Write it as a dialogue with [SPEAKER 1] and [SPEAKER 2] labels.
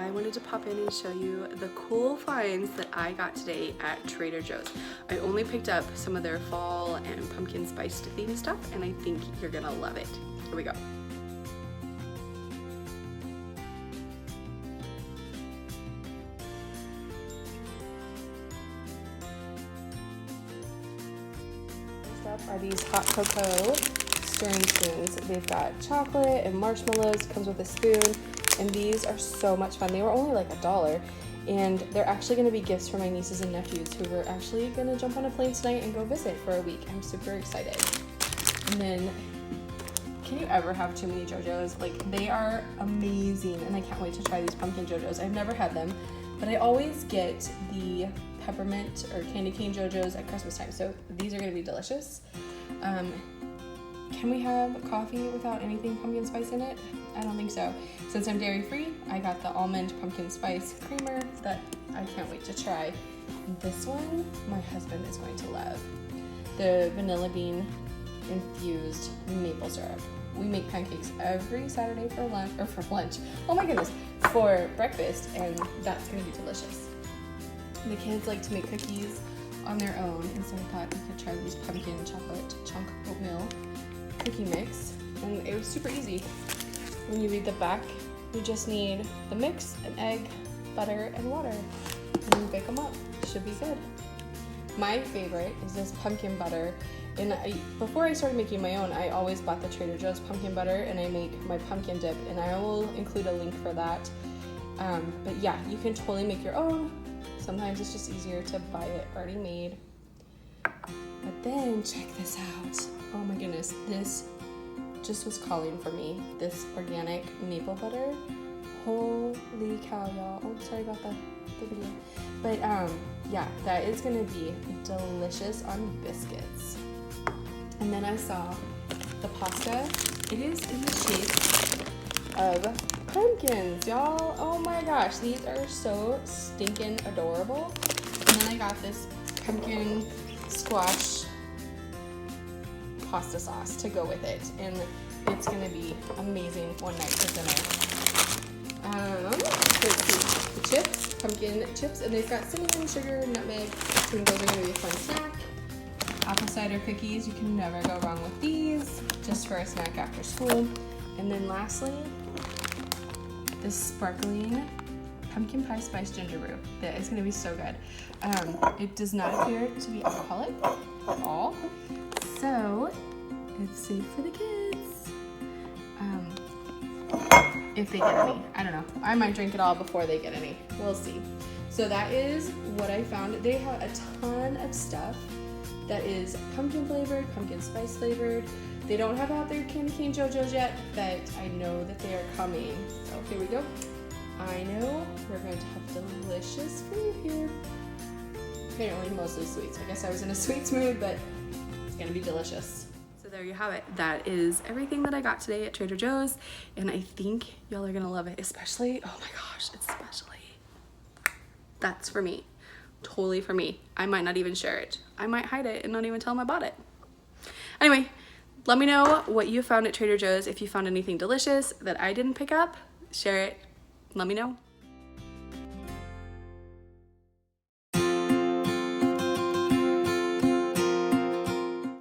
[SPEAKER 1] I wanted to pop in and show you the cool finds that I got today at Trader Joe's. I only picked up some of their fall and pumpkin spice themed stuff, and I think you're gonna love it. Here we go. Next up are these hot cocoa stirring spoons. They've got chocolate and marshmallows, comes with a spoon, and these are so much fun. They were only like $1, and they're actually gonna be gifts for my nieces and nephews who are actually gonna jump on a plane tonight and go visit for a week. I'm super excited. And then, can you ever have too many JoJo's? Like, they are amazing, and I can't wait to try these pumpkin JoJo's. I've never had them, but I always get the peppermint or candy cane JoJo's at Christmas time, so these are gonna be delicious. Can we have coffee without anything pumpkin spice in it? I don't think so. Since I'm dairy free, I got the almond pumpkin spice creamer that I can't wait to try. This one, my husband is going to love. The vanilla bean infused maple syrup. We make pancakes every Saturday for lunch. Oh my goodness, for breakfast, and that's gonna be delicious. The kids like to make cookies on their own, and so I thought we could try these pumpkin chocolate chunk oatmeal cookie mix, and it was super easy. When you read the back, you just need the mix, an egg, butter, and water, and you bake them up. Should be good. My favorite is this pumpkin butter, and before I started making my own, I always bought the Trader Joe's pumpkin butter, and I make my pumpkin dip, and I will include a link for that. But yeah, you can totally make your own. Sometimes it's just easier to buy it already made. But then check this out. Oh my goodness, this just was calling for me. This organic maple butter. Holy cow, y'all. Oh, sorry about the video. But yeah, that is gonna be delicious on biscuits. And then I saw the pasta. It is in the shape of pumpkins, y'all. Oh my gosh, these are so stinking adorable. And then I got this pumpkin squash pasta sauce to go with it, and it's gonna be amazing one night for dinner. The chips, pumpkin chips, and they've got cinnamon, sugar, nutmeg. So those are gonna be a fun snack. Apple cider cookies, you can never go wrong with these, just for a snack after school. And then lastly, this sparkling pumpkin pie spice ginger brew. That is gonna be so good. It does not appear to be alcoholic at all, so it's safe for the kids. If they get any, I don't know. I might drink it all before they get any. We'll see. So that is what I found. They have a ton of stuff that is pumpkin flavored, pumpkin spice flavored. They don't have out their candy cane JoJo's yet, but I know that they are coming. So here we go. I know we're going to have delicious food here. Apparently mostly sweets. I guess I was in a sweets mood, but it's gonna be delicious. So there you have it. That is everything that I got today at Trader Joe's, and I think y'all are gonna love it, especially, oh my gosh, especially, that's for me. Totally for me. I might not even share it. I might hide it and not even tell them I bought it. Anyway, let me know what you found at Trader Joe's. If you found anything delicious that I didn't pick up, share it. Let me know.